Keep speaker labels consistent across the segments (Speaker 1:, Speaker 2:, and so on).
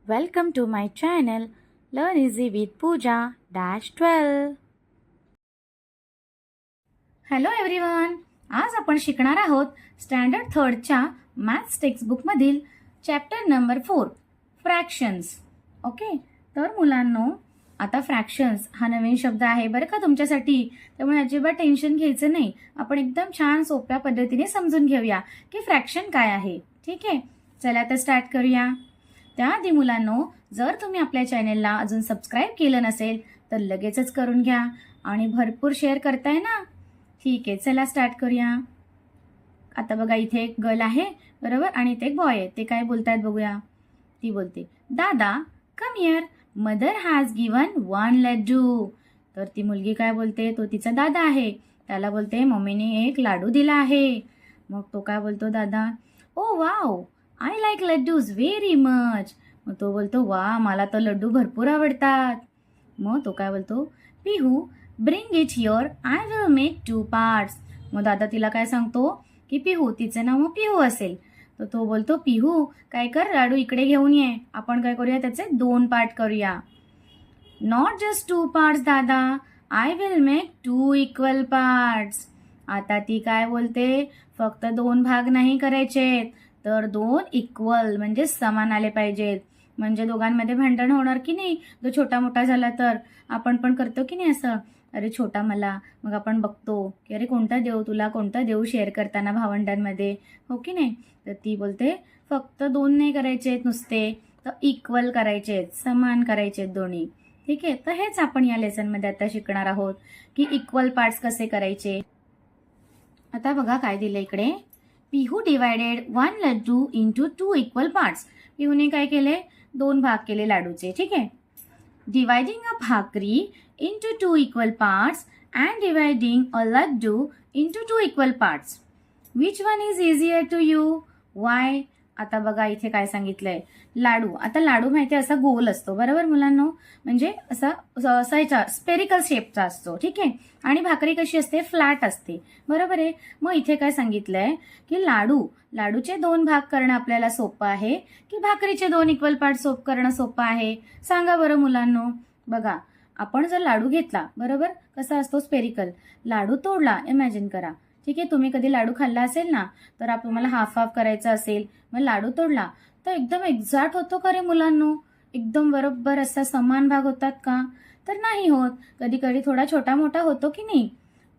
Speaker 1: Welcome to my channel Learn Easy with Pooja -12. Hello everyone, आज आपण शिकणार आहोत स्टँडर्ड 3च्या मॅथ्स टेक्स्टबुकमधील चॅप्टर नंबर 4 फ्रॅक्शन्स. ओके, तर मुलांनो, आता फ्रॅक्शन्स हा नवीन शब्द आहे बरं का तुमच्यासाठी, त्यामुळे अजिबात टेन्शन घ्यायचं नाही. आपण एकदम छान सोप्या पद्धतीने समजून घेऊया की फ्रॅक्शन काय आहे. ठीक आहे, चला आता स्टार्ट करूया. त्याआधी मुलांनो, जर तुम्ही आपल्या चॅनेलला अजून सबस्क्राईब केलं नसेल तर लगेचच करून घ्या आणि भरपूर शेअर करताय ना. ठीक आहे, चला स्टार्ट करूया. आता बघा, इथे एक गर्ल आहे बरोबर आणि इथे एक बॉय आहे. ते काय बोलतायत बघूया. ती बोलते, दादा come here, mother has given 1 laddu. तर ती मुलगी काय बोलते, तो तिचा दादा आहे, त्याला बोलते मम्मीने एक लाडू दिला आहे. मग तो काय बोलतो, दादा, oh wow, I like laddoos very much. मग तो बोलतो, वा, मला तर लड्डू भरपूर आवडतात. मग तो काय बोलतो, Pihu bring it here, I will make 2 parts. मग दादा तिला काय सांगतो की पिहू, तिचं नाव मग पिहू असेल, तर तो बोलतो, पिहू काय कर, लाडू इकडे घेऊन ये, आपण काय करूया, त्याचे 2 पार्ट करूया. नॉट जस्ट 2 पार्ट्स दादा, I will make 2 equal parts. आता ती काय बोलते, फक्त 2 भाग नाही करायचे तर 2 इक्वल म्हणजे समान आले पाहिजेत. म्हणजे दोघांमध्ये भांडण होणार की नाही. जो छोटा मोठा झाला तर आपण पण करतो की नाही असं, अरे छोटा मला, मग आपण बघतो की अरे कोणता देऊ तुला, कोणता देऊ शेअर करताना भावंडांमध्ये, हो की नाही. तर ती बोलते फक्त 2 नाही करायचे नुसते, तर इक्वल करायचे, समान करायचे दोन्ही. ठीक आहे, तर हेच आपण या लेसनमध्ये आता शिकणार आहोत की इक्वल पार्ट्स कसे करायचे. आता बघा काय दिलं इकडे, Pihu divided 1 laddoo into 2 equal parts. पिहूने काय केले, 2 भाग केले लाडूचे. ठीक आहे, dividing a bhakri into 2 equal parts and dividing a laddu into 2 equal parts. Which one is easier to you, why. आता बघा इथे काय सांगितलंय, लाडू. आता लाडू माहिती आहे असा गोल असतो बरोबर मुलांनो, म्हणजे असा ह्याचा स्पेरिकल शेपचा असतो. ठीक आहे, आणि भाकरी कशी असते, फ्लॅट असते बरोबर आहे. मग इथे काय सांगितलंय की लाडूचे 2 भाग करणं आपल्याला सोपं आहे की भाकरीचे 2 इक्वल पार्ट करणं सोपं आहे, सांगा बरं मुलांनो. बघा, आपण जर लाडू घेतला बरोबर, कसा असतो स्पेरिकल, लाडू तोडला, इमॅजिन करा. ठीक आहे, तुम्ही कधी लाडू खाल्ला असेल ना, तर तुम्हाला हाफ हाफ करायचा असेल, मग लाडू तोडला तर एकदम एक्झॅक्ट होतो का रे मुलांनो, एकदम बरोबर असा समान भाग होतात का, तर नाही होत. कधी कधी थोडा छोटा मोठा होतो की नाही.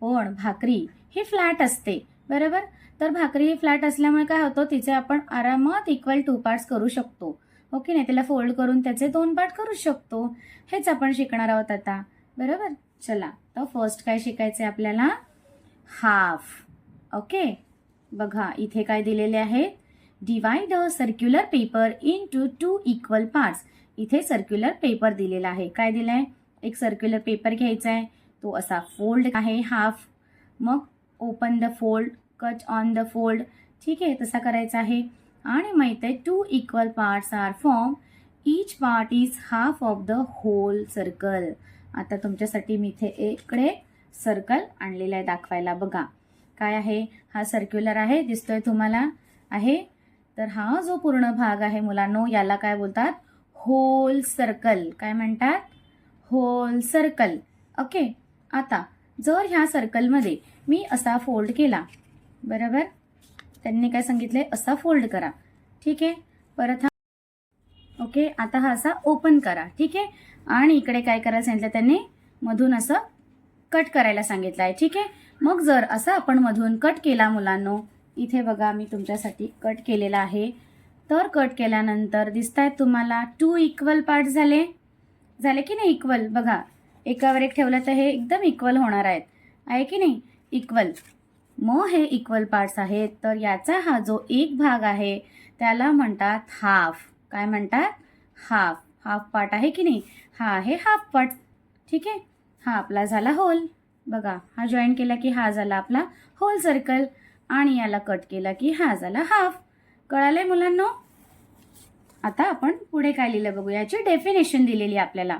Speaker 1: पण भाकरी ही फ्लॅट असते बरोबर, तर भाकरी ही फ्लॅट असल्यामुळे काय होतं, तिचे आपण आरामात इक्वल 2 पार्ट्स करू शकतो. ओके नाही, त्याला फोल्ड करून त्याचे 2 पार्ट करू शकतो. हेच आपण शिकणार आहोत आता बरोबर. चला, तर फर्स्ट काय शिकायचे आपल्याला, हाफ. ओके, बघा इथे काय दिलेले आहे, डिवाइड अ circular paper into 2 equal parts. इथे सर्क्युलर पेपर दिलेला आहे. काय दिलंय, एक सर्क्युलर पेपर घ्यायचा आहे, तो असा फोल्ड आहे हाफ, मग open the fold, cut on the fold. ठीक आहे, तसा करायचा आहे. आणि माहित आहे 2 equal parts are form, each part is half of the whole circle. आता तुमच्यासाठी मी इथे इकडे सर्कल आणलेला आहे दाखवायला. बघा काय आहे, हा सर्क्युलर आहे, दिसतोय तुम्हाला आहे. तर हा जो पूर्ण भाग आहे मुलांनो, याला काय बोलतात, होल सर्कल. काय म्हणतात, होल सर्कल. ओके, आता जर ह्या सर्कलमध्ये मी असा फोल्ड केला बरोबर, त्यांनी काय सांगितलंय, असा फोल्ड करा. ठीक आहे, परत हा, ओके, आता हा असा ओपन करा. ठीक आहे, आणि इकडे काय करायला सांगितलं त्यांनी, मधून असं कट करायला सांगितलं आहे. ठीक आहे, मग जर असं आपण मधून कट केला मुलांनो, इथे बघा मी तुमच्यासाठी कट केलेला आहे, तर कट केल्यानंतर दिसतायत तुम्हाला 2 इक्वल पार्ट झाले की नाही इक्वल. बघा एकावर एक ठेवलं तर हे एकदम इक्वल होणार आहेत, आहे की नाही, इक्वल. मग हे इक्वल पार्ट्स आहेत, तर याचा हा जो एक भाग आहे त्याला म्हणतात हाफ. काय म्हणतात, हाफ. हाफ पार्ट आहे की नाही, हा आहे हाफ पार्ट. ठीक आहे, हा आपला झाला होल. बघा, हा जॉईन केला की हा झाला आपला होल सर्कल, आणि याला कट केला की हा झाला हाफ. कळालंय मुलांनो. आता आपण पुढे काय लिहिलं बघूया, याची डेफिनेशन दिलेली आपल्याला.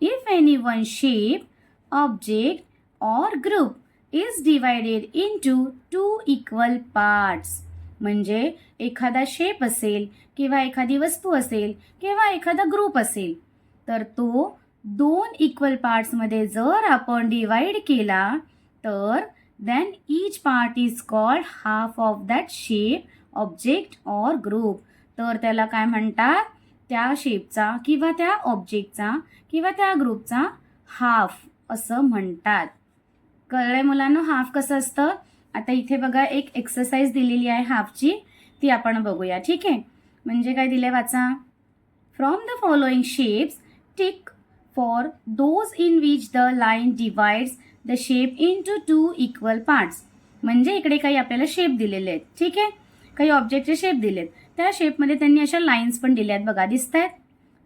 Speaker 1: If any one shape, object or group is divided into 2 equal parts. म्हणजे एखादा शेप असेल किंवा एखादी वस्तू असेल किंवा एखादा ग्रुप असेल तर तो 2 इक्वल पार्ट्समध्ये जर आपण डिवाइड केला तर then each part is called half of that shape, object or group. तर त्याला काय म्हणतात? त्या शेपचा किंवा त्या ऑब्जेक्टचा किंवा त्या ग्रुपचा हाफ असं म्हणतात. कळलंय मुलांनो हाफ कसं असतं? आता इथे बघा एक एक्सरसाइज दिलेली आहे हाफची, ती आपण बघूया. ठीक आहे, म्हणजे काय दिलंय वाचा. From the following shapes tick for those in which the line divides the shape into 2 equal parts. म्हणजे इकडे काही आपल्याला शेप दिलेले आहेत. ठीक आहे, काही ऑब्जेक्टचे शेप दिलेत, त्या शेपमध्ये त्यांनी अशा लाईन्स पण दिल्यात बघा, दिसत आहेत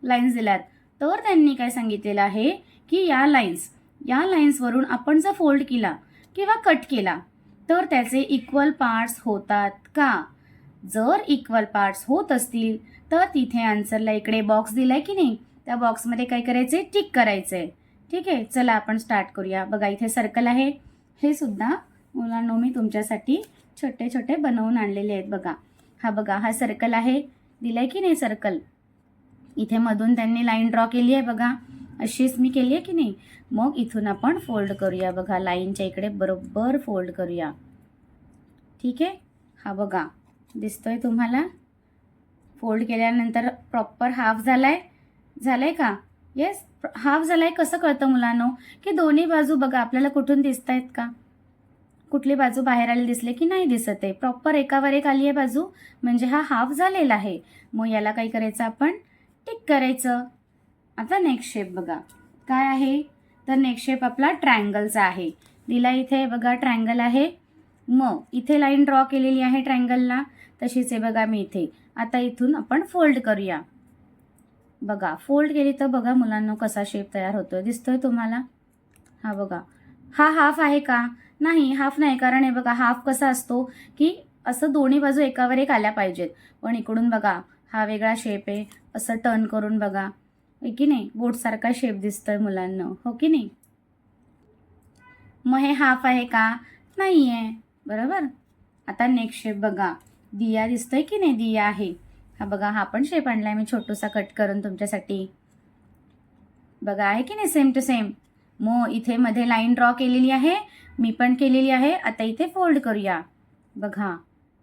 Speaker 1: लाईन्स दिल्यात. तर त्यांनी काय सांगितलेलं आहे की या लाईन्सवरून आपण जर फोल्ड केला किंवा कट केला तर त्याचे इक्वल पार्ट्स होतात का? जर इक्वल पार्ट्स होत असतील तर तिथे आन्सरला इकडे बॉक्स दिलाय की नाही, त्या बॉक्समध्ये काय करायचंय? टिक करायचंय. ठीक आहे, चला आपण स्टार्ट करूया. बघा इथे सर्कल आहे, हे सुद्धा मुलांनो मी तुमच्यासाठी छोटे छोटे बनवून आणलेले आहेत. बघा हा, बघा हा सर्कल आहे, दिलाय की नाही सर्कल. इथे मधून त्यांनी लाईन ड्रॉ केली आहे बघा, अशीच मी केली आहे की नाही. मग इथून आपण फोल्ड करूया. बघा लाईनच्या इकडे बरोबर फोल्ड करूया. ठीक आहे, हा बघा दिसतोय तुम्हाला. फोल्ड केल्यानंतर प्रॉपर हाफ झालाय का? येस, हाफ झालाय. कसं कळतं मुलांनो की दोन्ही बाजू बघा आपल्याला कुठून दिसत आहेत का? कुठली बाजू बाहेर आली दिसले की नाही दिसत आहे? प्रॉपर एकावर एक आली आहे बाजू, म्हणजे हा हाफ झालेला आहे. मग याला काय करायचं? आपण टिक करायचं. आता नेक्स्ट शेप बघा काय आहे, तर नेक्स्ट शेप आपला ट्रायंगलचा आहे. दिला इथे बघा ट्रायंगल आहे. मग इथे लाईन ड्रॉ केलेली आहे ट्रायंगलला, तशीच आहे बघा मी इथे. आता इथून आपण फोल्ड करूया. बघा फोल्ड केली तर बघा मुलांनो कसा शेप तयार होतोय, दिसतोय तुम्हाला? हा बघा, हा हाफ आहे का? नाही, हाफ नाही. कारण हे बघा हाफ कसा असतो की असं दोन्ही बाजू एकावर एक आल्या पाहिजेत. पण इकडून बघा हा वेगळा शेप आहे, असं टर्न करून बघा, आहे की नाही? बोटसारखा शेप दिसतोय मुलांनो, हो की नाही? मग हे हाफ आहे का? नाही आहे, बरोबर. आता नेक्स्ट शेप बघा, दिया दिसतोय की नाही? दिया आहे. हा बघा, हा पण शेप आणलाय मी छोटूसा कट करून तुमच्यासाठी. बघा आहे की नाही? Same to same. मग इथे मध्ये लाईन ड्रॉ केलेली आहे, मी पण केलेली आहे. आता इथे फोल्ड करूया. बघा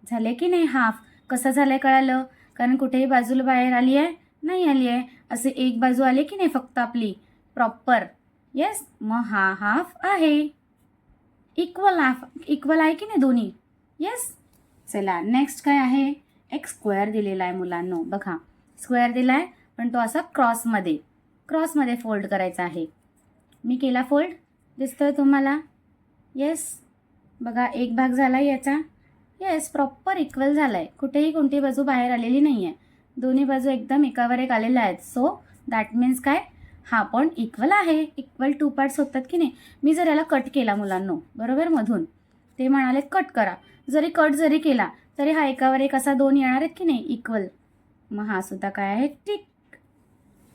Speaker 1: झाले की नाही हाफ? कसं झालंय कळालं? कारण कुठेही बाजूला बाहेर आली आहे? नाही आली आहे. असे एक बाजू आले की नाही फक्त आपली प्रॉपर. येस, मग हा हाफ आहे. इक्वल हाफ, इक्वल आहे की नाही दोन्ही? येस. चला नेक्स्ट काय आहे? एक स्क्वेअर दिलेला आहे मुलांनो. बघा स्क्वेअर दिला आहे, पण तो असा क्रॉसमध्ये फोल्ड करायचा आहे. मी केला फोल्ड, दिसतोय तुम्हाला? येस, बघा एक भाग झाला याचा. येस, प्रॉपर इक्वल झाला आहे. कुठेही कोणती बाजू बाहेर आलेली नाही आहे, दोन्ही बाजू एकदम एकावर एक आलेल्या आहेत. सो दॅट मीन्स काय? हा पण इक्वल आहे. इक्वल 2 पार्ट्स होतात की नाही? मी जर याला कट केला मुलांनो बरोबर मधून, ते म्हणाले कट करा. जरी केला तरी हा एकावर एक असा 2 येणार आहेत की नाही इक्वल. मग हा सुद्धा काय आहे? टिक.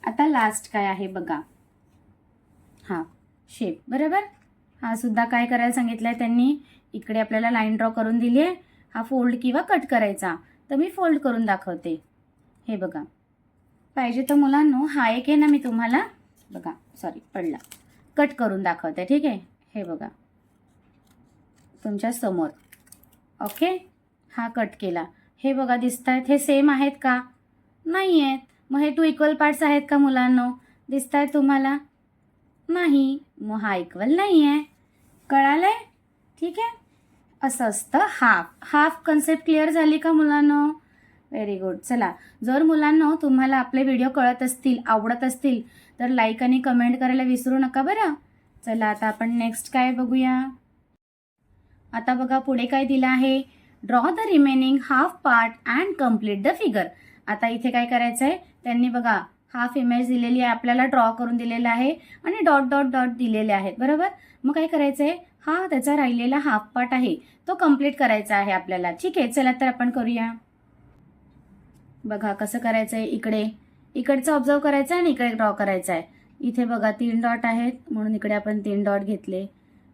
Speaker 1: आता लास्ट काय आहे बघा, हा शेप बरोबर. हा सुद्धा काय करायला सांगितलंय त्यांनी? इकडे आपल्याला लाईन ड्रॉ करून दिली आहे, हा फोल्ड किंवा कट करायचा. तर मी फोल्ड करून दाखवते. हे बघा, पाहिजे तर मुलांनो हा एक आहे ना, मी तुम्हाला बघा सॉरी पडला, कट करून दाखवते. ठीक आहे, हे बघा तुमच्या समोर. ओके, हा कट केला. हे बघा दिसत आहेत, हे सेम आहेत का? नाही आहेत. मग हे 2 इक्वल पार्ट्स आहेत का मुलांनो? दिसत आहेत तुम्हाला? नाही. मग हा इक्वल नाही आहे. कळालंय? ठीक आहे, असं असतं हाफ कन्सेप्ट क्लिअर झाली का मुलांनो? Very good. चला, जर मुलांनो तुम्हाला आपले व्हिडिओ कळत असतील, आवडत असतील तर लाईक आणि कमेंट करायला विसरू नका बरं. चला आता आपण नेक्स्ट काय बघूया. आता बघा पुढे काय दिलं आहे? Draw the remaining half part and complete the figure. आता इथे काय करायचं आहे? त्यांनी बघा हाफ इमेज दिलेली आहे आपल्याला, ड्रॉ करून दिलेला आहे आणि डॉट डॉट डॉट दिलेले आहेत बरोबर. मग काय करायचं आहे? हा त्याचा राहिलेला हाफ पार्ट आहे तो कम्प्लीट करायचा आहे आपल्याला. ठीक आहे, चला तर आपण करूया. बघा कसं करायचं आहे? इकडचं ऑब्झर्व करायचं आहे आणि इकडे ड्रॉ करायचं आहे. इथे बघा 3 डॉट आहेत म्हणून इकडे आपण 3 डॉट घेतले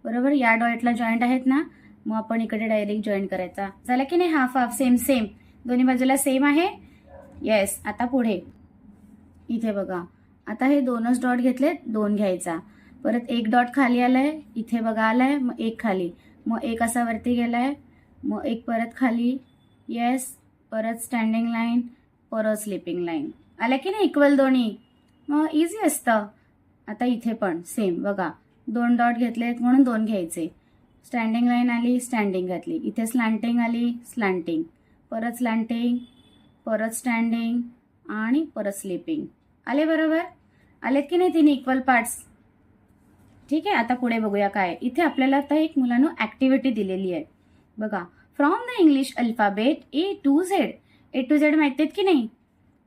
Speaker 1: बरोबर. या डॉटला जॉईंट आहेत ना, मग आपण इकडे डायरेक्ट जॉईन करायचा. झाला की नाही? हाफ हाफ, सेम सेम, दोन्ही बाजूला सेम आहे. येस. आता पुढे इथे बघा, आता हे दोनच डॉट घेतलेत, दोन घ्यायचा. परत एक डॉट खाली आलाय, इथे बघा आलाय, मग एक खाली, मग एक असा वरती गेलाय, मग एक परत खाली. येस. परत स्टँडिंग लाईन, परत स्लिपिंग लाईन. आल्या की नाही इक्वल दोन्ही? मग इझी असतं. आता इथे पण सेम बघा, दोन डॉट घेतलेत म्हणून दोन घ्यायचे. स्टँडिंग लाईन आली, स्टँडिंग घातली, इथे स्लँटिंग आली, स्लँटिंग, परत स्लँटिंग, परत स्टँडिंग आणि परत स्लिपिंग. आले बरोबर? आलेत की नाही तीन इक्वल पार्ट्स? ठीक आहे. आता पुढे बघूया काय. इथे आपल्याला आता एक मुलांनो ॲक्टिव्हिटी दिलेली आहे बघा. From the English alphabet A to Z. A to Z माहिती आहेत की नाही?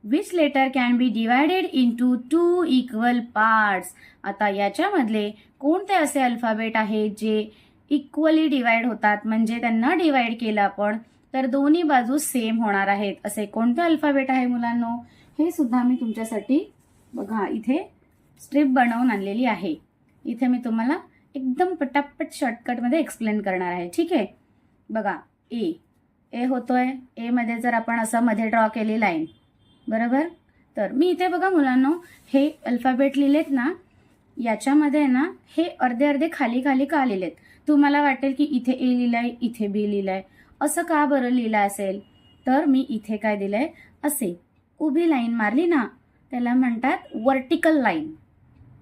Speaker 1: Which letter can be divided into two equal parts. आता याच्यामधले कोणते असे अल्फाबेट आहेत जे इक्वली डिवाइड होतात, म्हणजे त्यांना डिवाइड केलं आपण तर दोन्ही बाजू सेम होणार आहेत. असे कोणते अल्फाबेट आहे मुलांनो? हे सुद्धा मी तुमच्यासाठी बघा इथे स्ट्रिप बनवून आणलेली आहे. इथे मी तुम्हाला एकदम पटापट शॉर्टकटमध्ये एक्सप्लेन करणार आहे. ठीक आहे. बघा ए, ए होतोय. ए मध्ये जर आपण असं मध्ये ड्रॉ केली लाईन, बरोबर, तर मी इथे बघा मुलांनो हे अल्फाबेट लिहिलेत ना, याच्यामध्ये ना हे अर्धे अर्धे खाली खाली का लिहिलेत? तुम्हाला वाटेल की इथे ए लिहिलंय, इथे बी लिहिलंय, असं का बरं लिहिलं असेल? तर मी इथे काय दिलंय, असे उभी लाईन मारली ना, त्याला म्हणतात वर्टिकल लाईन.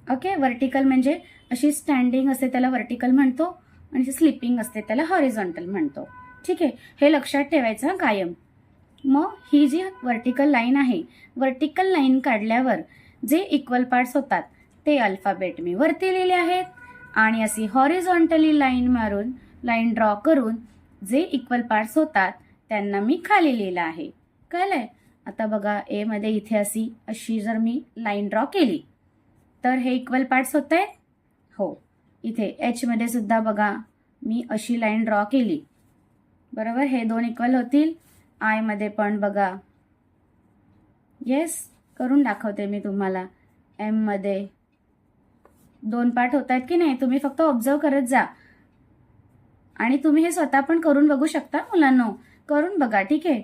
Speaker 1: ओके. वर्टिकल म्हणजे अशी स्टँडिंग असते त्याला वर्टिकल म्हणतो, आणि स्लिपिंग असते त्याला हॉरिझॉन्टल म्हणतो. ठीक आहे. हे लक्षात ठेवायचं कायम. मग ही जी वर्टिकल लाईन आहे, वर्टिकल लाईन काढल्यावर जे इक्वल पार्ट्स होतात ते अल्फाबेट मी वरती लिहिले आहेत, आणि अशी हॉरिझॉन्टली लाईन मारून, लाईन ड्रॉ करून जे इक्वल पार्ट्स होतात त्यांना मी खाली लिहिलं आहे. कळलंय? आता बघा ए मध्ये इथे अशी जर मी लाईन ड्रॉ केली तर हे इक्वल पार्ट्स होत आहेत. हो. इथे एच मध्ये सुद्धा बघा मी अशी लाईन ड्रॉ केली, बरोबर, हे दोन इक्वल होतील. आय मध्ये पण बघा, येस, करून दाखवते मी तुम्हाला. एम मध्ये दोन पार्ट होत आहेत की नाही? तुम्ही फक्त ऑब्झर्व करत जा, आणि तुम्ही हे स्वतः पण करून बघू शकता मुलांनो. करून बघा. ठीक आहे.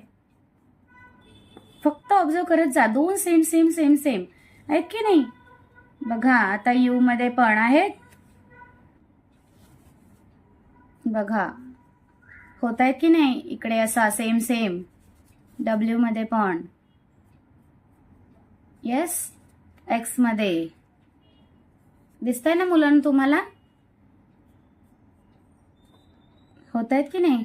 Speaker 1: फक्त ऑब्झर्व करत जा. दोन सेम सेम सेम सेम आहेत की नाही? बघा आता यू मध्ये पण आहेत बघा, होत आहेत की नाही? इकडे असा सेम सेम. डब्ल्यू मध्ये पण, येस. एक्स मध्ये दिसतंय ना मुलांना तुम्हाला? होत आहेत की नाही?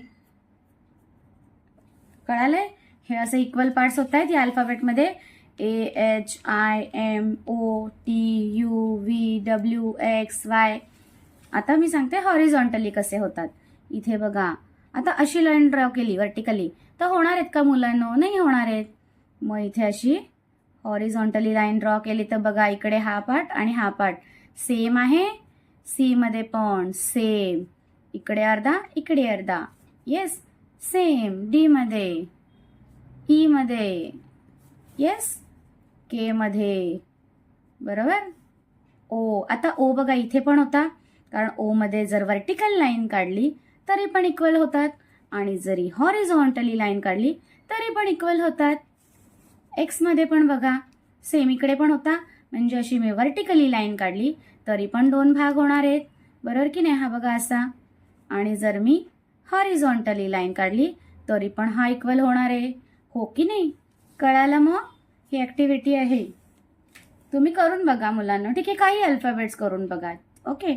Speaker 1: कळालंय? हे असे इक्वल पार्ट्स होत आहेत या अल्फाबेटमध्ये. A, H, I, M, O, T, U, V, W, X, Y. आता मी सांगते हॉरिझॉन्टली कसे होतात. इथे बघा, आता अशी लाईन ड्रॉ केली वर्टिकली तर होणार आहेत का मुलांनो? नाही होणार आहेत. मग इथे अशी हॉरिझॉन्टली लाईन ड्रॉ केली तर बघा इकडे हा पार्ट आणि हा पार्ट सेम आहे. सी मध्ये पण सेम, इकडे अर्धा इकडे अर्धा. येस. सेम. डी मध्ये, ई मध्ये, येस. के मध्ये, बरोबर. ओ, आता ओ बघा इथे पण होता, कारण ओ मध्ये जर वर्टिकल लाईन काढली तरी पण इक्वल होतात, आणि जरी हॉरिझॉन्टली लाईन काढली तरी पण इक्वल होतात. एक्स मध्ये पण बघा सेम, इकडे पण होता, म्हणजे अशी मी वर्टिकली लाईन काढली तरी पण दोन भाग होणार आहेत, बरोबर की नाही? हा बघा असा. आणि जर मी हॉरिझॉन्टली लाईन काढली तरी पण हा इक्वल होणार आहे. हो की नाही? कळालं? मग ही ॲक्टिव्हिटी आहे, तुम्ही करून बघा मुलांना. ठीक आहे. काही अल्फाबेट्स करून बघा. ओके.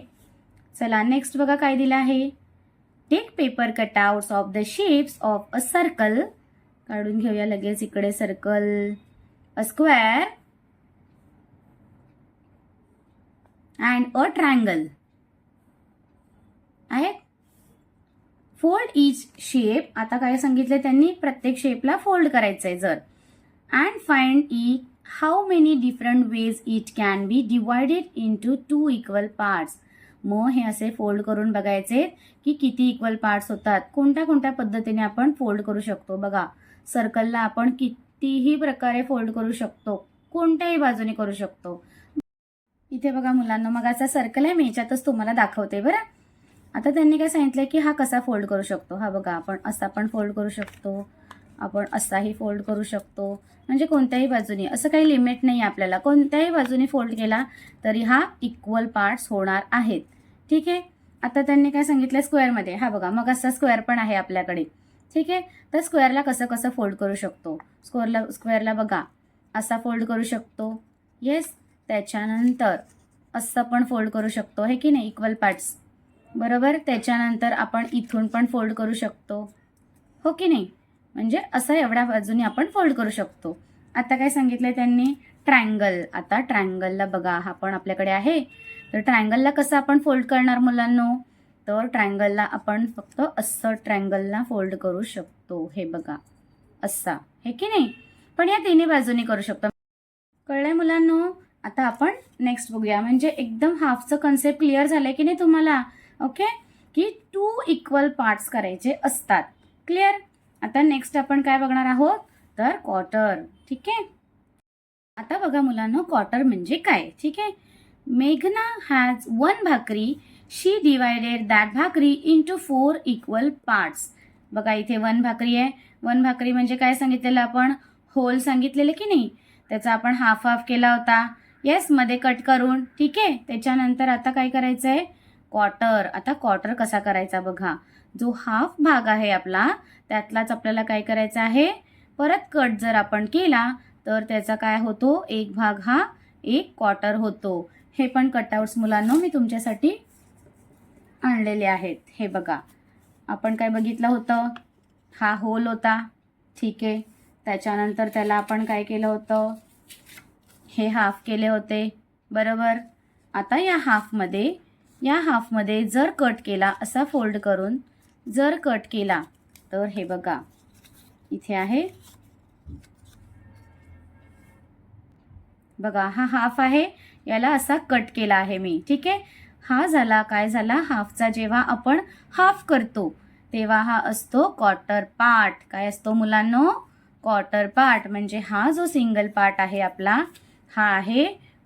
Speaker 1: चला नेक्स्ट बघा काय दिलं आहे. Take paper cutouts of the shapes of a circle. काढून घेऊया लगेच. इकडे circle, a square and a triangle आहे. Fold each shape. आता काय सांगितले त्यांनी? प्रत्येक शेपला फोल्ड करायचंय जर. And find it how many different ways it can be divided into two equal parts. मग हे असे फोल्ड करून बघायचे की किती इक्वल पार्ट्स होतात, कोणत्या कोणत्या पद्धतीने आपण फोल्ड करू शकतो. बघा सर्कलला आपण कितीही प्रकारे फोल्ड करू शकतो, कोणत्याही बाजूने करू शकतो. इथे बघा मुलांना, मग असा सर्कल आहे, मी याच्यातच तुम्हाला दाखवते बरं. आता त्यांनी काय सांगितलं की हा कसा फोल्ड करू शकतो. हा बघा, आपण असा पण फोल्ड करू शकतो, आपण असाही फोल्ड करू शकतो, म्हणजे कोणत्याही बाजूनी, असं काही लिमिट नाही आपल्याला, कोणत्याही बाजूनी फोल्ड केला तरी हा इक्वल पार्ट्स होणार आहेत. ठीक आहे. आता त्यांनी काय सांगितलं स्क्वेअरमध्ये. हा बघा, मग असा स्क्वेअर पण आहे आपल्याकडे. ठीक आहे. तर स्क्वेअरला कसं कसं फोल्ड करू शकतो. स्क्वेअरला बघा असा फोल्ड करू शकतो. येस. त्याच्यानंतर असं पण फोल्ड करू शकतो, हे की नाही, इक्वल पार्ट्स. बरोबर. त्याच्यानंतर आपण इथून पण फोल्ड करू शकतो, हो की नाही, म्हणजे असं एवढ्या बाजूने आपण फोल्ड करू शकतो. आता काय सांगितलंय त्यांनी, ट्रायंगल. आता ट्रायंगलला बघा, हा पण आपल्याकडे आहे. तर ट्रायंगलला कसं आपण फोल्ड करणार मुलांनो, तर ट्रायंगलला आपण फक्त असं ट्रायंगलला फोल्ड करू शकतो. हे बघा असा, हे की नाही, पण या तिन्ही बाजूनी करू शकतो. कळलंय मुलांनो. आता आपण नेक्स्ट बघूया, म्हणजे एकदम हाफचं कन्सेप्ट क्लिअर झालंय की नाही तुम्हाला. ओके, की 2 इक्वल पार्ट्स करायचे असतात. क्लिअर. आता नेक्स्ट आपण काय बघणार आहोत, तर क्वार्टर. ठीक आहे. आता बघा मुलांनो, क्वार्टर म्हणजे काय. ठीक आहे. मेघना हॅज 1 भाकरी. शी डिवायडेड दॅट भाकरी इंटू 4 इक्वल पार्ट्स. बघा इथे 1 भाकरी आहे. 1 भाकरी म्हणजे काय सांगितलेलं आपण, होल सांगितलेलं की नाही, त्याचा आपण हाफ हाफ केला होता. येस, मध्ये कट करून. ठीक आहे. त्याच्यानंतर आता काय करायचं आहे, क्वार्टर. आता क्वार्टर कसा करायचा बघा, जो हाफ भाग आहे आपला त्यातलाच आपल्याला काय करायचं आहे, परत कट जर आपण केला तर त्याचा काय होतो, एक भाग हा एक क्वार्टर होतो. हे पण कटआउट्स मुलांनो मी तुमच्यासाठी आणलेले आहेत. हे बघा, आपण काय बघितलं होतं, हा होल होता. ठीक आहे. त्याच्यानंतर त्याला आपण काय केलं होतं, हे हाफ केले होते. बरोबर. आता या हाफमध्ये जर कट केला, असा फोल्ड करून जर कट केला तर हे बघा इथे आहे बघा, हा हाफ आहे, याला असा कट केला आहे मी. ठीक आहे. हा झाला, काय झाला, हाफचा जेव्हा आपण हाफ करतो तेव्हा हा असतो क्वार्टर पार्ट. काय असतो मुलांनो, क्वार्टर पार्ट. म्हणजे हा जो सिंगल पार्ट आहे आपला, हा आहे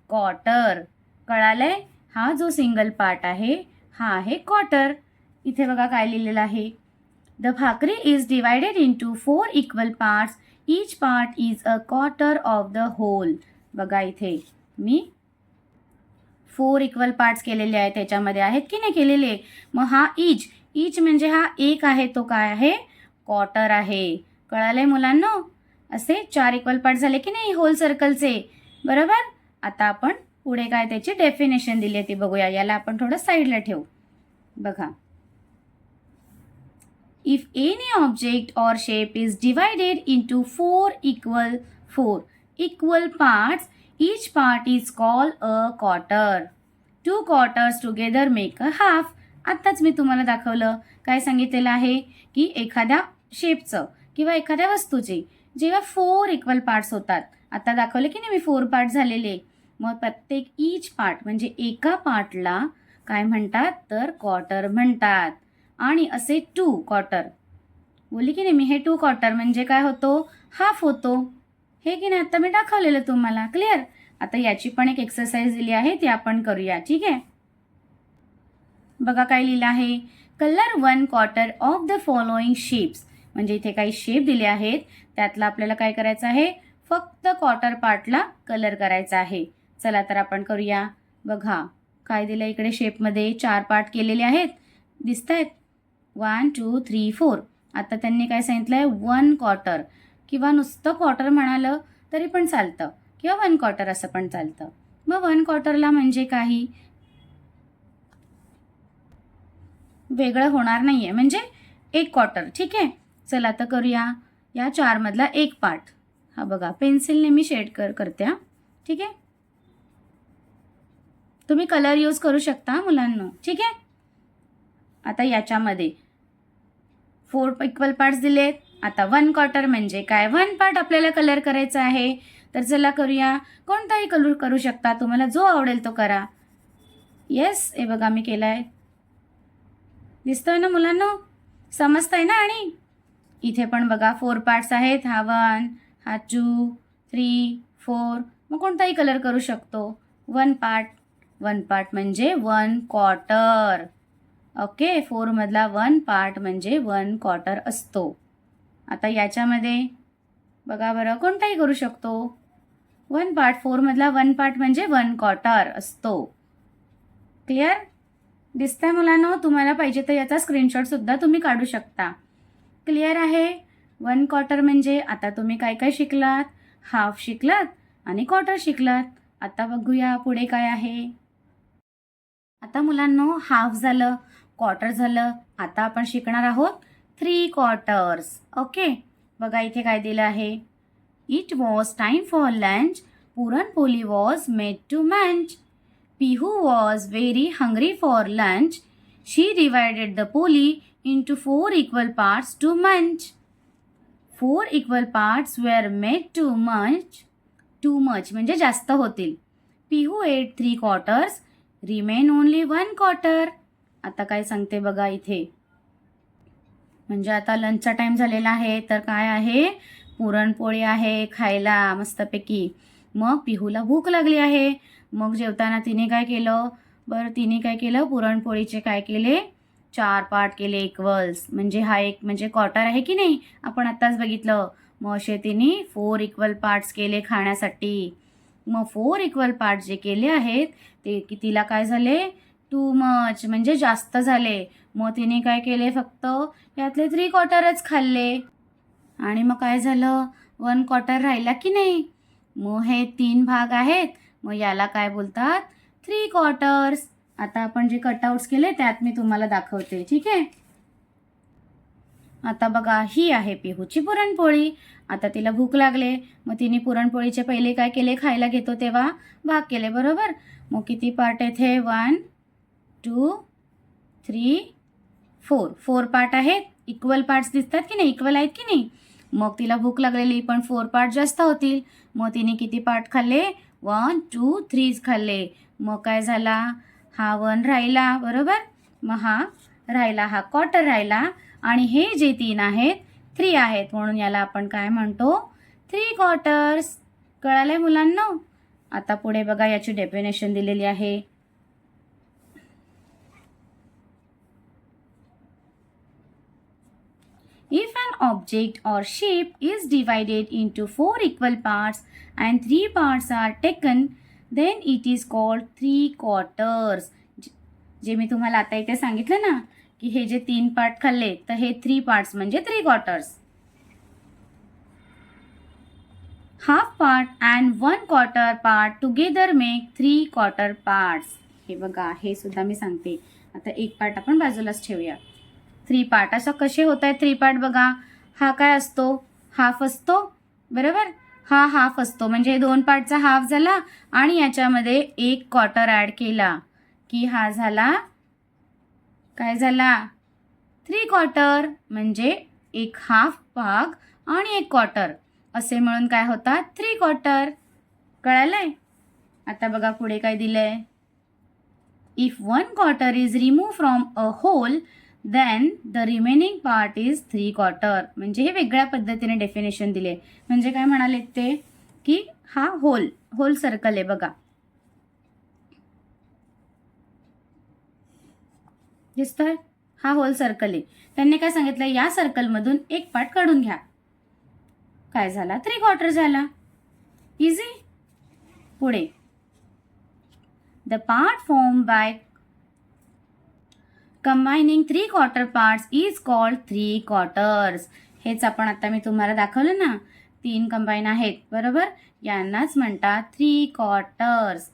Speaker 1: क्वार्टर. कळालंय. हा जो सिंगल पार्ट आहे हा आहे क्वार्टर. इथे बघा काय लिहिलेलं आहे, the bhakri is divided into 4 equal parts. Each part is a quarter of the whole. बघा इथे मी 4 इक्वल पार्ट्स केलेले आहेत, त्याच्यामध्ये आहेत की नाही केलेले. मग हा ईच म्हणजे हा एक आहे, तो काय आहे, क्वार्टर आहे. कळालंय मुलांनो. असे 4 इक्वल पार्ट झाले की नाही होल सर्कलचे. बरोबर. आता आपण पुढे काय त्याची डेफिनेशन दिली आहे ती बघूया. याला आपण थोडं साईडला ठेवू. बघा, if any object or shape is divided into 4 equal parts, each part is called a quarter. 2 quarters together make a half. आत्ताच मी तुम्हाला दाखवलं, काय सांगितलेलं आहे की एखाद्या शेपचं किंवा एखाद्या वस्तूचे जेव्हा 4 इक्वल पार्ट्स होतात, आता दाखवले की नाही मी 4 पार्ट झालेले, मग प्रत्येक ईच पार्ट म्हणजे एका पार्टला काय म्हणतात, तर क्वार्टर म्हणतात. आणि असे 2 क्वार्टर बोलली की नाही मी, हे 2 क्वार्टर म्हणजे काय होतो, हाफ होतो. हे की नाही, आता मी दाखवलेलं तुम्हाला. क्लिअर. आता याची पण एक एक्सरसाइज दिली आहे, ती आपण करूया. ठीक आहे. बघा काय लिहिलं आहे, colour 1 quarter of the following shapes. म्हणजे इथे काही शेप दिले आहेत, त्यातला आपल्याला काय करायचं आहे, फक्त क्वार्टर पार्टला कलर करायचा आहे. चला तर आपण करूया. बघा काय दिलं इकडे, शेपमध्ये 4 पार्ट केलेले आहेत, दिसत आहेत, 1 2 3 4. आता त्यांनी काय सांगितलंय, 1 क्वार्टर किंवा नुसतं क्वार्टर म्हणालं तरी पण चालतं, किंवा 1 क्वार्टर असं पण चालतं. मग 1 क्वार्टरला म्हणजे काही वेगळं होणार नाहीये, म्हणजे 1 क्वार्टर. ठीक आहे. चला आता करूया. या 4 मधला एक पार्ट, हा बघा पेन्सिलने मी शेड करते. ठीक आहे. तुम्ही कलर यूज करू शकता मुलांनो. ठीक आहे. आता याच्यामध्ये 4 इक्वल पार्ट्स दिलेत. आता 1 क्वार्टर म्हणजे काय, 1 पार्ट आपल्याला कलर करायचा आहे. तर चला करूया. कोणताही कलर करू शकता, तुम्हाला जो आवडेल तो करा. येस, हे बघा मी केलाय. दिसतोय ना मुलांनो, समजतंय ना. आणि इथे पण बघा 4 पार्ट्स आहेत, हा 1, हा 2 3 4. मग कोणताही कलर करू शकतो. 1 पार्ट म्हणजे 1 क्वार्टर. ओके, 4 मधला 1 पार्ट म्हणजे 1 क्वार्टर असतो. आता याच्यामध्ये बघा बरं, कोणताही करू शकतो. 1 पार्ट, 4 मधला 1 पार्ट म्हणजे 1 क्वार्टर असतो. क्लिअर दिसतंय मुलांनो? तुम्हाला पाहिजे तर याचा स्क्रीनशॉट सुद्धा तुम्ही काढू शकता. क्लिअर आहे? 1 क्वार्टर म्हणजे आता तुम्ही काय काय शिकलात? हाफ शिकलात आणि क्वार्टर शिकलात. आता बघूया पुढे काय आहे. आता मुलांनो, हाफ झालं, क्वार्टर झालं. आता आपण शिकणार आहोत 3 क्वार्टर्स. ओके, बघा इथे काय दिलं आहे. It was time for lunch. Puranpoli was made to munch. Pihu was very hungry for lunch. She divided the poli into 4 equal parts to munch. 4 equal parts were made to munch. Too much म्हणजे जास्त होतील. Pihu ate 3 quarters. Remain only 1 quarter. आता काय सांगते बघा इथे. म्हणजे आता लंचचा टाइम झालेला आहे, तर काय आहे, पुरणपोळी आहे खायला मस्तपैकी. मग पिहूला भूक लागली आहे. मग जेवताना तिने काय केलं बरं, तिने काय केलं, पुरणपोळीचे काय केले, 4 पार्ट केले इक्वल्स. म्हणजे हा एक म्हणजे क्वार्टर आहे की नाही, आपण आत्ताच बघितलं. मग असे तिने 4 इक्वल पार्ट्स केले खाण्यासाठी. मग 4 इक्वल पार्ट जे केले आहेत ते तिला काय झाले, टू मच म्हणजे जास्त झाले. मग तिने काय केले, फक्त यातले 3 क्वार्टरच खाल्ले. आणि मग काय झालं, 1 क्वार्टर राहिला की नाही. मग हे 3 भाग आहेत, मग याला काय बोलतात, 3 क्वार्टर्स. आता आपण जे कटआउट्स केले त्यात मी तुम्हाला दाखवते, ठीक आहे. आता बघा, ही आहे पिहूची पुरणपोळी. आता तिला भूक लागले, मग तिने पुरणपोळीचे पहिले काय केले, खायला घेतो तेव्हा भाग केले, बरोबर. मग किती पार्ट आहेत हे, 1 2 3 4, 4 पार्ट आहेत. इक्वल पार्ट्स दिसतात की नाही, इक्वल आहेत की नाही. मग तिला भूक लागलेली, पण 4 पार्ट जास्त होतील. मग तिने किती पार्ट खाल्ले, 1 2 3 खाल्ले. मग काय झाला, हा 1 राहिला, बरोबर. मग हा राहिला, हा क्वार्टर राहिला. आणि हे जे 3 आहेत 3 आहेत, म्हणून याला आपण काय म्हणतो, 3 क्वार्टर्स. कळालंय मुलांना? आता पुढे बघा, याची डेफिनेशन दिलेली आहे. If an object or shape is divided into 4 equal parts and 3 parts are taken, then it is called 3 quarters. जे मी तुम्हाला आता इथे सांगितलं ना, की हे जे 3 पार्ट खाल्ले, तर हे 3 पार्ट्स म्हणजे 3 quarters. Half part and 1 quarter part together make 3 quarter parts. हे बघा, हे सुद्धा मी सांगते. आता एक पार्ट आपण बाजूलाच ठेवूया. 3 पार्ट असं कसे होत आहेत 3 पार्ट बघा. हा काय असतो, हाफ असतो, बरोबर. हा हाफ असतो म्हणजे 2 पार्टचा हाफ झाला आणि याच्यामध्ये 1 क्वार्टर ॲड केला की हा झाला, काय झाला, 3 क्वार्टर. म्हणजे एक हाफ भाग आणि 1 क्वार्टर असे मिळून काय होतात, 3 क्वार्टर. कळालंय? आता बघा पुढे काय दिलंय. If 1 quarter is remove from a whole, then the remaining part is 3 quarter. म्हणजे हे वेगळ्या पद्धतीने डेफिनेशन दिले. म्हणजे काय म्हणाले ते, की हा होल सर्कल आहे बघा, दिसतोय, हा होल सर्कल आहे. त्यांनी काय सांगितलं, या सर्कलमधून एक पार्ट काढून घ्या. काय झाला, 3 क्वार्टर झाला. इझी. पुढे, the part form by combining 3 quarter parts is called 3 quarters. हेच आपण आता मी तुम्हाला दाखवलं ना, 3 कंबाईन आहेत, बरोबर. यांनाच म्हणतात 3 क्वार्टर्स.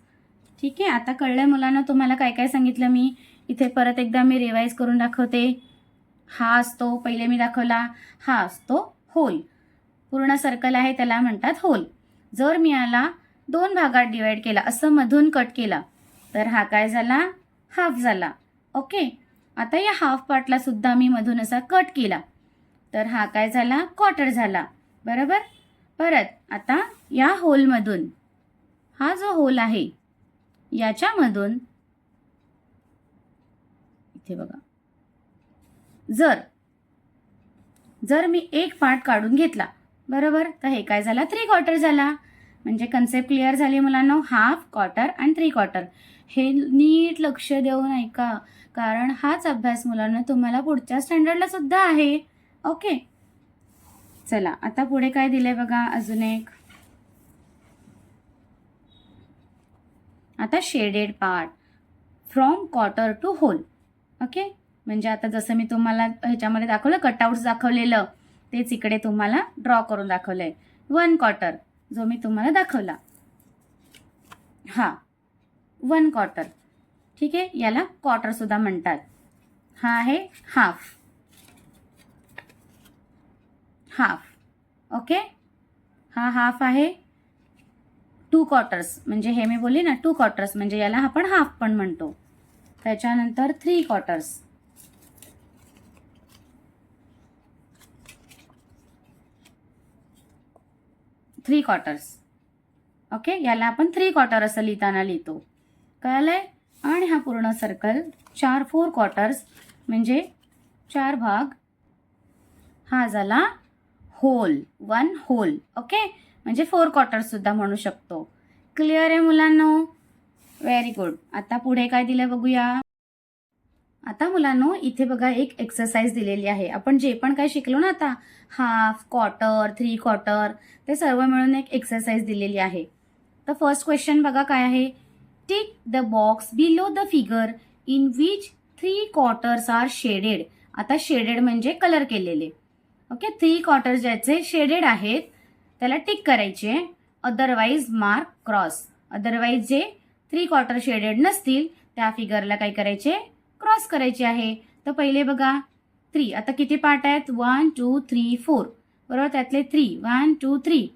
Speaker 1: ठीक आहे. आता कळलंय मुलांना तुम्हाला काय काय सांगितलं मी. इथे परत एकदा मी रिवाइज करून दाखवते. हा असतो, पहिले मी दाखवला, हा असतो होल. पूर्ण सर्कल आहे त्याला म्हणतात होल. जर मी याला 2 भागात डिवाइड केला, असं मधून कट केला, तर हा काय झाला, हाफ झाला. ओके. आता या हाफ पार्टला सुद्धा मी मधून असा कट केला, तर हा काय झाला, क्वार्टर झाला, बरोबर. परत आता या होलमधून, हा जो होल आहे याच्यामधून, इथे बघा, जर मी एक पार्ट काढून घेतला, बरोबर, तर हे काय झाला, 3 क्वार्टर झाला. म्हणजे कन्सेप्ट क्लिअर झाली मुलांनो. हाफ, क्वार्टर आणि 3/4. हे नीट लक्ष देऊन ऐका, कारण हाच अभ्यास मुलांना तुम्हाला पुढच्या स्टँडर्डला सुद्धा आहे. ओके, चला आता पुढे काय दिलंय बघा. अजून एक, आता shaded part from quarter to whole. Okay, म्हणजे आता जसं मी तुम्हाला ह्याच्यामध्ये दाखवलं, कटआउट्स दाखवलेलं, तेच इकडे तुम्हाला ड्रॉ करून दाखवलंय. 1/4 जो मी तुम्हाला दाखवला, हा 1/4. ठीक आहे, याला क्वार्टर सुद्धा म्हणतात. हा आहे हाफ. हाफ, ओके, हा हाफ आहे. 2/4 म्हणजे हे मी बोलली ना 2/4 म्हणजे याला आपण हाफ पण म्हणतो. त्याच्यानंतर 3/4. 3/4. ओके, याला आपण 3/4 असं लिहितो. कळलंय? आणि हा पूर्ण सर्कल 4 क्वार्टर्स म्हणजे 4 भाग. हा झाला होल, 1 होल. ओके, म्हणजे 4/4 सुद्धा म्हणू शकतो. क्लिअर आहे मुलांनो? Very good. आता पुढे काय दिलं बघूया. आता मुलांनो इथे बघा एक एक्सरसाइज दिलेली आहे. आपण जे पण काय शिकलो ना आता, हाफ, क्वार्टर, 3/4, ते सर्व मिळून एक एक्सरसाइज दिलेली आहे. तर फर्स्ट क्वेश्चन बघा काय आहे. Tick the box below the figure in which 3/4 are shaded. आता शेडेड म्हणजे कलर केलेले. ओके, 3/4 ज्याचे शेडेड आहेत त्याला टिक करायचे, अदरवाईज मार्क क्रॉस. अदरवाईज जे 3/4 शेडेड नसतील त्या फिगरला काय करायचे, क्रॉस करायचे आहे. तर पहिले बघा 3. आता किती पार्ट आहेत, 1 2 3 4, बरोबर. त्यातले 3, 1 2 3,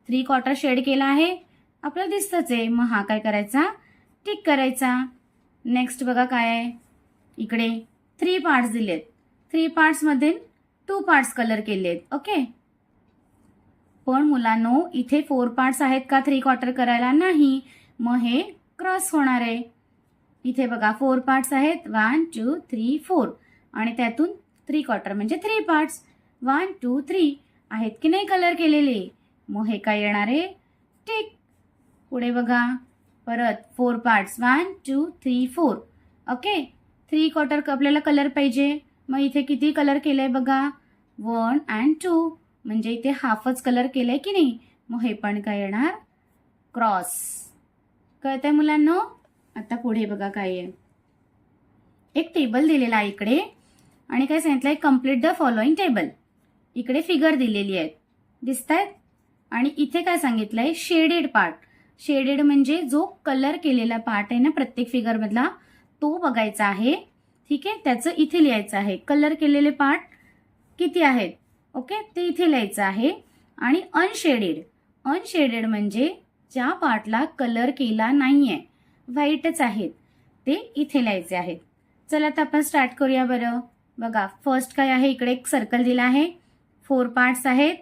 Speaker 1: 3/4 शेड केला आहे, आपल्याला दिसतच आहे. मग हा काय करायचा, टिक करायचा. नेक्स्ट बघा काय आहे, इकडे 3 पार्ट्स दिलेत. 3 पार्ट्समध्ये 2 पार्ट्स कलर केलेत. ओके, पण मुलांनो इथे 4 पार्ट्स आहेत का 3/4 करायला? नाही. मग हे क्रॉस होणार आहे. इथे बघा 4 पार्ट्स आहेत, 1 2 3 4, आणि त्यातून 3/4 म्हणजे 3 पार्ट्स, 1 2 3 आहेत की नाही कलर केलेले. मग हे काय येणार आहे, टिक. पुढे बघा परत 4 पार्ट्स, 1 2 3 4. ओके, 3/4 आपल्याला कलर पाहिजे. मग इथे किती कलर केलंय बघा, 1 आणि 2, म्हणजे इथे हाफच कलर केलंय की नाही. मग हे पण काय येणार, क्रॉस. कळतंय मुलांनो? आता पुढे बघा काय आहे. एक टेबल दिलेला आहे इकडे, आणि काय सांगितलंय, कम्प्लीट द फॉलोइंग टेबल. इकडे फिगर दिलेली आहेत, दिसतायत. आणि इथे काय सांगितलंय, शेडेड पार्ट. शेडेड म्हणजे जो कलर केलेला पार्ट आहे ना प्रत्येक फिगर मधला, तो बघायचा आहे. ठीक आहे, त्याचं इथे लिहायचं आहे. कलर केलेले पार्ट किती आहेत, ओके, ते इथे लिहायचं आहे. आणि अनशेडेड म्हणजे ज्या पार्टला कलर केला नाहीये, व्हाईटच आहेत, ते इथे लिहायचे आहेत. चला आता आपण स्टार्ट करूया बरं. बघा फर्स्ट काय आहे, इकडे एक सर्कल दिला आहे, 4 पार्ट्स आहेत.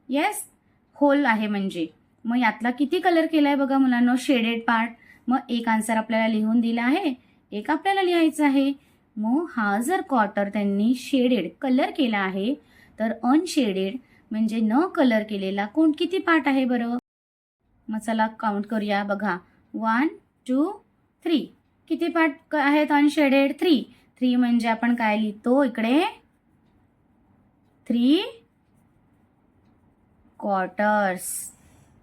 Speaker 1: येस, होल आहे म्हणजे. मग यातला किती कलर केलाय बघा मुलांना, शेडेड पार्ट. मग एक आन्सर आपल्याला लिहून दिला आहे, एक आपल्याला लिहायचं आहे. मग हा जर क्वार्टर त्यांनी शेडेड कलर केला आहे, तर अनशेडेड म्हणजे न कलर केलेला कोण किती पार्ट आहे बरं. मग चला काउंट करूया. बघा 1 2 3, किती पार्ट आहेत अनशेडेड, 3. 3 म्हणजे आपण काय लिहितो इकडे, 3/4.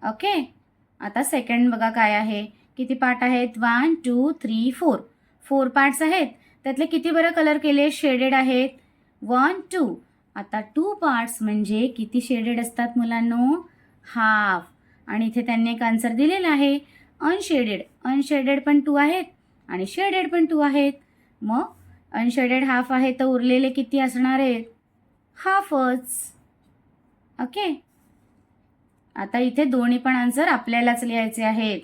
Speaker 1: ओके, आता सेकंड बघा काय आहे, किती पार्ट आहेत, 1 2 3 4. 4 पार्ट्स आहेत, त्यातले किती बरं कलर केले, शेडेड आहेत, 1 2. आता 2 पार्ट्स म्हणजे किती शेडेड असतात मुलांनो, हाफ. आणि इथे त्यांनी एक आन्सर दिलेला आहे, अनशेडेड पण 2 आहेत आणि शेडेड पण 2 आहेत. मग अनशेडेड हाफ आहे, तर उरलेले किती असणार आहेत, हाफच. ओके, आता इथे दोन्ही पण आन्सर आपल्यालाच लिहायचे आहेत.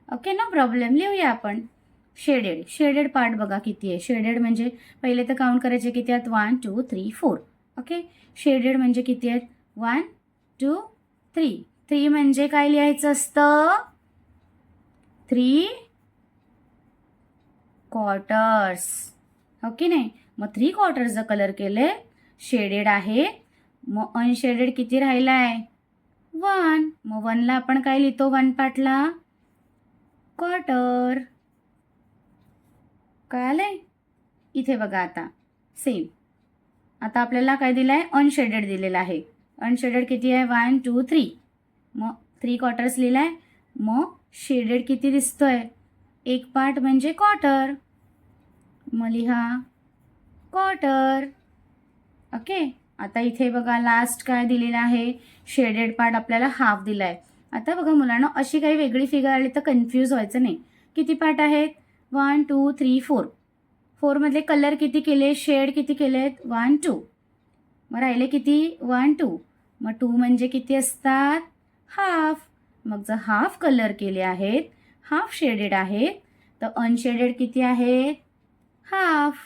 Speaker 1: ओके, नो प्रॉब्लेम, लिहूया आपण. शेडेड पार्ट बघा किती आहे. शेडेड म्हणजे पहिले तर काउंट करायचे किती आहेत, 1 2 3 4. ओके, शेडेड म्हणजे किती आहेत, 1 2 3. 3 म्हणजे काय लिहायचं असतं, 3/4. ओके नाही. मग 3/4 कलर केले, शेडेड आहे. मग अनशेडेड किती राहिलाय, वन. मग वनला आपण काय लिहितो? वन पार्टला क्वार्टर. कळालंय? इथे बघा आता सेम. आता आपल्याला काय दिलं आहे? अनशेडेड दिलेलं आहे. अनशेडेड किती आहे? 1 2 3. मग 3 क्वार्टर्स लिहिलं आहे. मग शेडेड किती दिसतोय? एक पार्ट म्हणजे क्वार्टर. मग लिहा क्वार्टर. ओके. आता इथे बघा लास्ट काय दिलेलं आहे? शेडेड पार्ट आपल्याला हाफ दिला आहे. आता बघा मुलांना अशी काही वेगळी फिगर आली तर कन्फ्यूज व्हायचं नाही. किती पार्ट आहेत? 1 2 3 4. 4मधले कलर किती केले? शेड किती केलेत? 1 2. मग राहिले किती? 1 2. मग 2 म्हणजे किती असतात? हाफ. मग जर हाफ कलर केले आहेत, हाफ शेडेड आहेत, तर अनशेडेड किती आहेत? हाफ.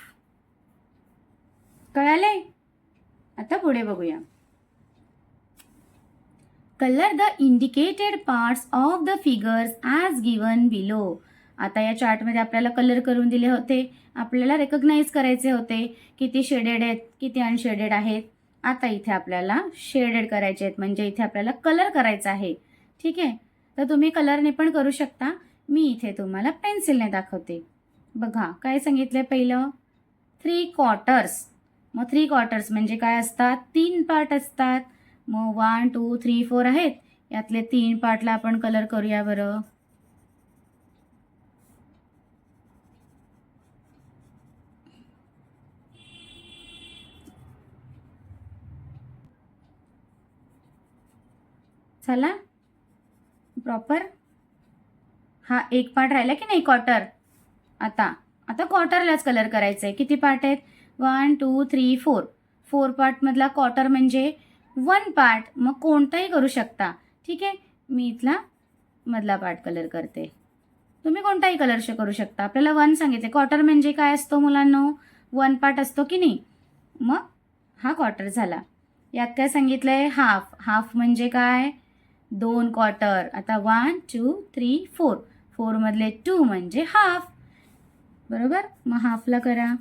Speaker 1: कळाले? आता पुढे बघूया. Colour the indicated parts of the figures as given below. आता या चार्टमध्ये आपल्याला कलर करून दिले होते. आपल्याला रेकग्नाइज करायचे होते किती शेडेड आहेत, किती अनशेडेड आहेत. आता इथे आपल्याला शेडेड करायचे आहेत, म्हणजे इथे आपल्याला कलर करायचा आहे. ठीक आहे. तर तुम्ही कलरने पण करू शकता. मी इथे तुम्हाला पेन्सिलने दाखवते. बघा काय सांगितलं पहिलं? 3 क्वार्टर्स. मग 3 क्वार्टर्स म्हणजे काय असतात? 3 पार्ट असतात. मग 1 2 3 4 आहेत. यातले 3 पार्टला आपण कलर करूया बरं. चला प्रॉपर. हा एक पार्ट राहिला की नाही? क्वार्टर. आता क्वार्टरलाच कलर करायचं आहे. किती पार्ट आहेत? 1 2 3 4. 4 पार्टमधला क्वार्टर म्हणजे 1 पार्ट. मग कोणताही करू शकता. ठीक आहे. मी इथला मधला पार्ट कलर करते. तुम्ही कोणताही कलर करू शकता. आपल्याला 1 सांगितले. क्वार्टर म्हणजे काय असतो मुलांनो? 1 पार्ट असतो की नाही? मग हा क्वार्टर झाला. यात काय सांगितलंय? हाफ. हाफ म्हणजे काय? 2 क्वार्टर. आता 1 2 3 4. 4 मधले 2 म्हणजे हाफ. बरोबर. मग हाफला करा.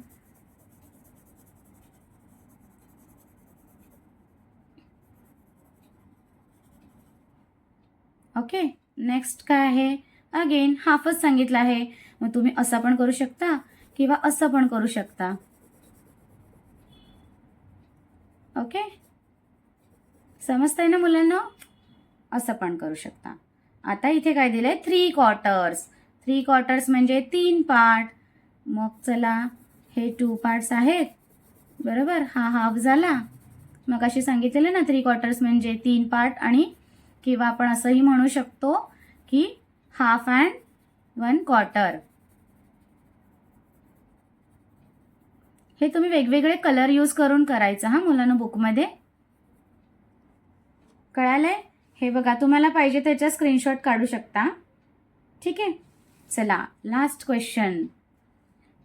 Speaker 1: ओके. नेक्स्ट काय आहे? अगेन हाफच सांगितलं आहे. मग तुम्ही असं पण करू शकता किंवा असं पण करू शकता. ओके. समजतंय ना मुलांना? असं पण करू शकता. आता इथे काय दिलंय? 3 क्वार्टर्स. 3 क्वार्टर्स म्हणजे 3 पार्ट. मग चला हे 2 पार्ट्स आहेत. बरोबर. हा हाफ झाला. मग अशी सांगितलेलं ना 3 क्वार्टर्स म्हणजे 3 पार्ट. आणि किंवा आपण असंही म्हणू शकतो की हाफ अँड 1 क्वार्टर. हे तुम्ही वेगवेगळे कलर यूज करून करायचं हा मुलांना बुकमध्ये. कळालंय? हे बघा तुम्हाला पाहिजे त्याचा स्क्रीनशॉट काढू शकता. ठीक आहे. चला last question.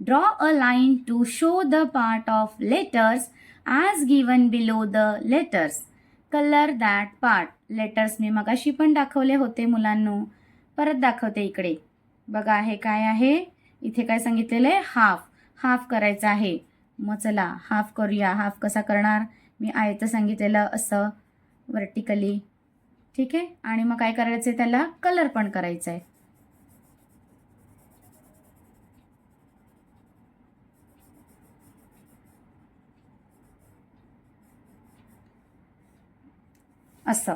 Speaker 1: Draw a line to show the part of letters as given below the letters. Colour that part. Letters मी मगाशी पण दाखवले होते मुलांनो. परत दाखवते इकडे. बघा हे काय आहे? इथे काय सांगितलेलं आहे? हाफ. हाफ करायचं आहे. मग चला हाफ करूया. हाफ कसा करणार? मी आयतं सांगितलेलं असं वर्टिकली. ठीक आहे. आणि मग काय करायचं आहे? त्याला कलर पण करायचा आहे. असं.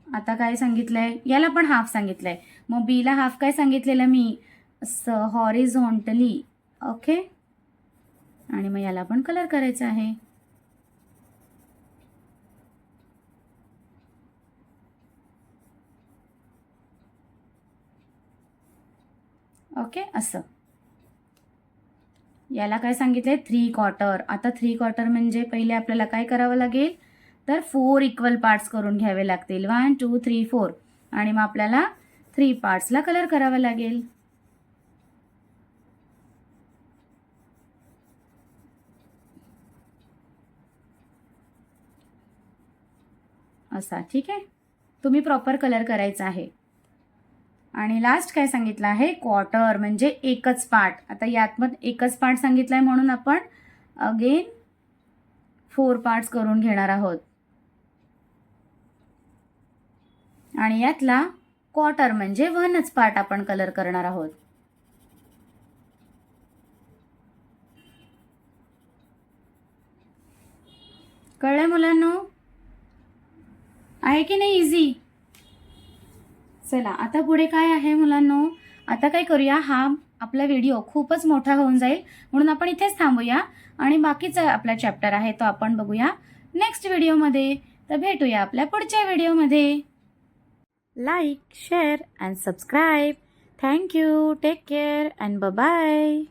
Speaker 1: आता काय सांगितलंय? याला पण हाफ सांगितलंय. मग बीला हाफ काय सांगितलेलं मी? असं हॉरिझॉन्टली. ओके. आणि मग याला पण कलर करायचा आहे. ओके. असं. याला काय सांगितलंय? 3 क्वार्टर. आता 3 क्वार्टर म्हणजे पहिले आपल्याला काय करावं लागेल? तर 4 इक्वल पार्ट्स करून घ्यावे लागतील. 1 2 3 4. आणि मग आपल्याला 3 पार्ट्सला कलर करावं लागेल. असा. ठीक आहे. तुम्ही प्रॉपर कलर करायचा आहे. आणि लास्ट काय सांगितलं आहे? क्वार्टर म्हणजे एकच पार्ट. आता यात मग एकच पार्ट सांगितलाय म्हणून आपण अगेन 4 पार्ट्स करून घेणार आहोत. आणि यातला क्वार्टर म्हणजे 1च पार्ट आपण कलर करणार आहोत. कळलंय मुलांनो? आहे की नाही इझी? चला आता पुढे काय आहे मुलांनो? आता काय करूया, हा आपला व्हिडिओ खूपच मोठा होऊन जाईल म्हणून आपण इथेच थांबूया आणि बाकीचा आपला चॅप्टर आहे तो आपण बघूया नेक्स्ट व्हिडिओमध्ये. तर भेटूया आपल्या पुढच्या व्हिडिओमध्ये. Like, share and subscribe. Thank you. Take care and bye.